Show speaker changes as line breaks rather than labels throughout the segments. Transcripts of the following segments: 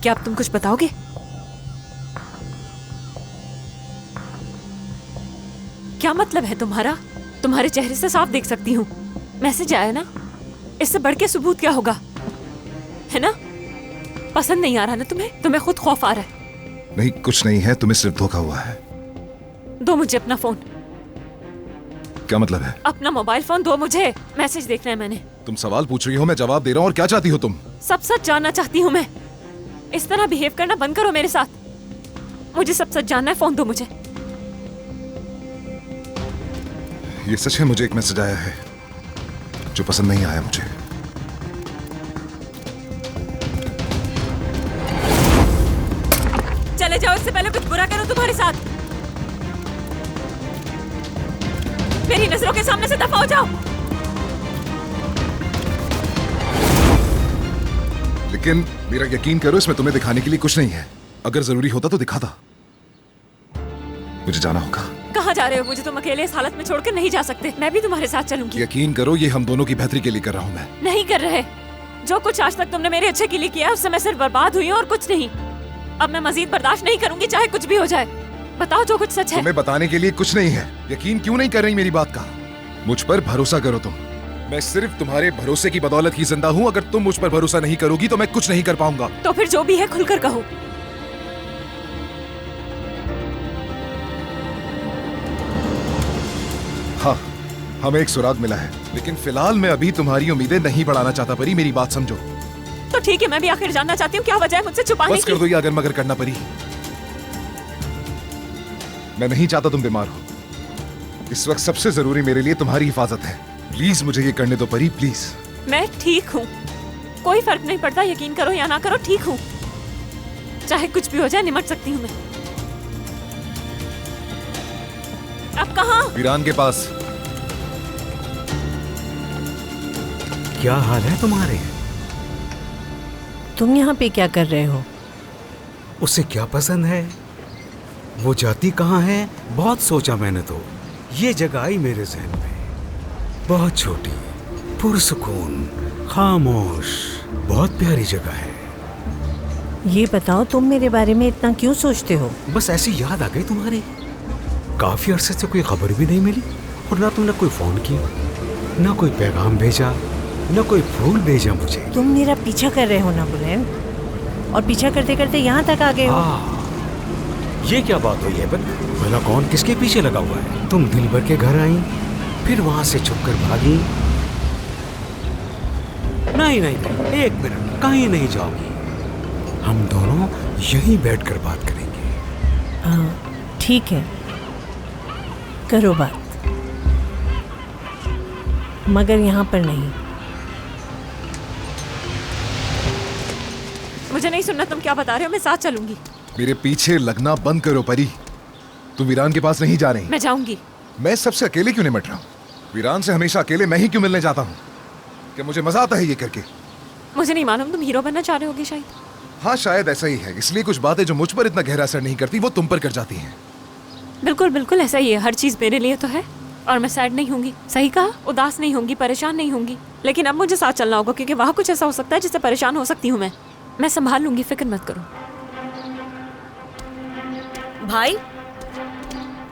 क्या अब तुम कुछ बताओगे? क्या मतलब है तुम्हारा? तुम्हारे चेहरे से साफ देख सकती हूँ मैसेज आया ना, इससे बढ़ के सबूत क्या होगा, है ना? पसंद नहीं आ रहा ना तुम्हें? तुम्हें खुद खौफ आ रहा है?
नहीं, कुछ नहीं है, तुम्हें सिर्फ धोखा हुआ है।
दो मुझे अपना फोन।
क्या मतलब है?
अपना मोबाइल फोन दो मुझे, मैसेज देखना है मैंने।
तुम सवाल पूछ रही हो, मैं जवाब दे रहा हूँ। और क्या चाहती हो तुम?
सब सच जानना चाहती हूँ मैं। इस तरह बिहेव करना बंद करो मेरे साथ। मुझे सब सच जानना है, फोन दो मुझे।
ये सच है, मुझे एक मैसेज आया है जो पसंद नहीं आया मुझे।
चले जाओ, इससे पहले कुछ बुरा करो तुम्हारे साथ। मेरी नजरों के सामने से दफा हो जाओ।
लेकिन मेरा यकीन करो, इसमें तुम्हें दिखाने के लिए कुछ नहीं है। अगर जरूरी होता तो दिखाता। मुझे जाना होगा।
कहाँ जा रहे हो? मुझे तुम अकेले इस हालत में छोड़कर नहीं जा सकते। मैं भी तुम्हारे साथ चलूंगी।
यकीन करो, ये हम दोनों की बेहतरी के लिए कर रहा हूँ मैं।
नहीं कर रहे। जो कुछ आज तक तुमने मेरे अच्छे के लिए किया, उससे मैं सिर्फ बर्बाद हुई हूँ और कुछ नहीं। अब मैं मजीद बर्दाश्त नहीं करूंगी, चाहे कुछ भी हो जाए। बताओ जो कुछ सच है।
तुम्हें बताने के लिए कुछ नहीं है। यकीन क्यों नहीं कर रही मेरी बात का? मुझ पर भरोसा करो तुम। मैं सिर्फ तुम्हारे भरोसे की बदौलत ही जिंदा हूँ। अगर तुम मुझ पर भरोसा नहीं करोगी तो मैं कुछ नहीं कर पाऊंगा।
तो फिर जो भी है खुलकर कहो।
हाँ, हमें एक सुराग मिला है, लेकिन फिलहाल मैं अभी तुम्हारी उम्मीदें नहीं बढ़ाना चाहता। परी, मेरी बात समझो।
तो ठीक है, मैं भी आखिर जानना चाहती हूँ क्या वजह है मुझसे छुपाने की।
बस कर दो ये अगर मगर करना। परी, मैं नहीं चाहता तुम बीमार हो। इस वक्त सबसे जरूरी मेरे लिए तुम्हारी हिफाजत है। प्लीज मुझे ये करने दो परी, प्लीज।
मैं ठीक हूँ, कोई फर्क नहीं पड़ता। यकीन करो या ना करो, ठीक हूँ। चाहे कुछ भी हो जाए, निमट सकती हूँ मैं। अब कहाँ?
वीरान के पास।
क्या हाल है तुम्हारे?
तुम यहाँ पे क्या कर रहे हो?
उसे क्या पसंद है, वो जाती कहाँ है? बहुत सोचा मैंने तो। ये जगह आई मेरे जहन में। बहुत छोटी, पुरसुकून, खामोश, बहुत प्यारी जगह है।
ये बताओ, तुम मेरे बारे में इतना क्यों सोचते हो?
बस ऐसी याद आ गई तुम्हारी। काफी अरसे से कोई खबर भी नहीं मिली, और ना तुमने कोई फोन किया, ना कोई पैगाम भेजा, ना कोई फूल भेजा मुझे।
तुम मेरा पीछा कर रहे हो ना बुलेन, और पीछा करते करते यहाँ तक आ गए हो।
ये क्या बात हुई है? भला कौन किसके पीछे लगा हुआ है? तुम दिल भर के घर आई, फिर वहां से छुपकर भागी। नहीं नहीं नहीं, एक मिनट, कहीं नहीं जाओगी। हम दोनों यहीं बैठकर बात करेंगे।
हाँ ठीक है, करो बात, मगर यहाँ पर नहीं।
मुझे नहीं सुनना तुम क्या बता रहे हो, मैं साथ चलूंगी।
मेरे पीछे लगना बंद करो परी। तुम वीरान के पास नहीं जा रही।
मैं जाऊंगी।
मैं सबसे अकेले क्यों निपट रहा हूँ? वीरान से हमेशा अकेले मैं ही क्यों मिलने जाता हूँ? क्या मुझे मजा आता है ये करके?
मुझे नहीं मालूम, तुम हीरो बनना चाह रहे होगे शायद।
हाँ शायद ऐसा ही है, इसलिए कुछ बातें जो मुझ पर इतना गहरा असर नहीं करती वो तुम पर कर जाती हैं।
बिल्कुल बिल्कुल ऐसा ही है, हर चीज मेरे लिए तो है। और मैं सैड नहीं होंगी, सही कहा, उदास नहीं होंगी, परेशान नहीं होंगी। लेकिन अब मुझे साथ चलना होगा क्योंकि वहाँ कुछ ऐसा हो सकता है जिससे परेशान हो सकती हूँ मैं संभाल लूंगी, फिक्र मत करो।
भाई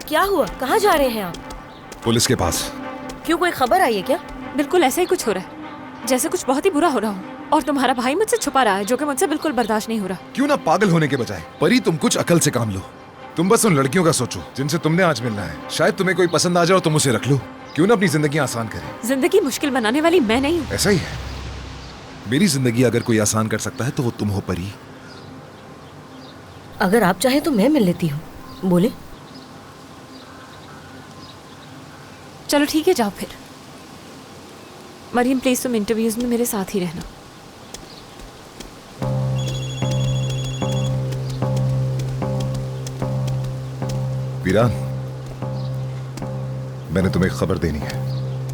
क्या हुआ, कहाँ जा रहे हैं आप?
पुलिस के पास।
क्यों, कोई खबर आई है क्या?
बिल्कुल ऐसा ही कुछ हो रहा है, जैसे कुछ बहुत ही बुरा हो रहा हो। और तुम्हारा भाई मुझसे छुपा रहा है, जो कि मुझसे बिल्कुल बर्दाश्त नहीं हो रहा।
क्यों ना पागल होने के बजाय परी तुम कुछ अकल से काम लो। तुम बस उन लड़कियों का सोचो जिनसे तुमने आज मिलना है। शायद तुम्हें कोई पसंद आ जाए और तुम उसे रख लो। क्यों ना अपनी जिंदगी आसान करें।
जिंदगी मुश्किल बनाने वाली मैं नहीं हूँ।
ऐसा ही है, मेरी जिंदगी अगर कोई आसान कर सकता है तो वो तुम हो परी।
अगर आप चाहे तो मैं मिल लेती हूँ। बोले?
चलो ठीक है, जाओ फिर। मरियम प्लीज तुम इंटरव्यूज में मेरे साथ ही रहना।
वीरान, मैंने तुम्हें खबर देनी है।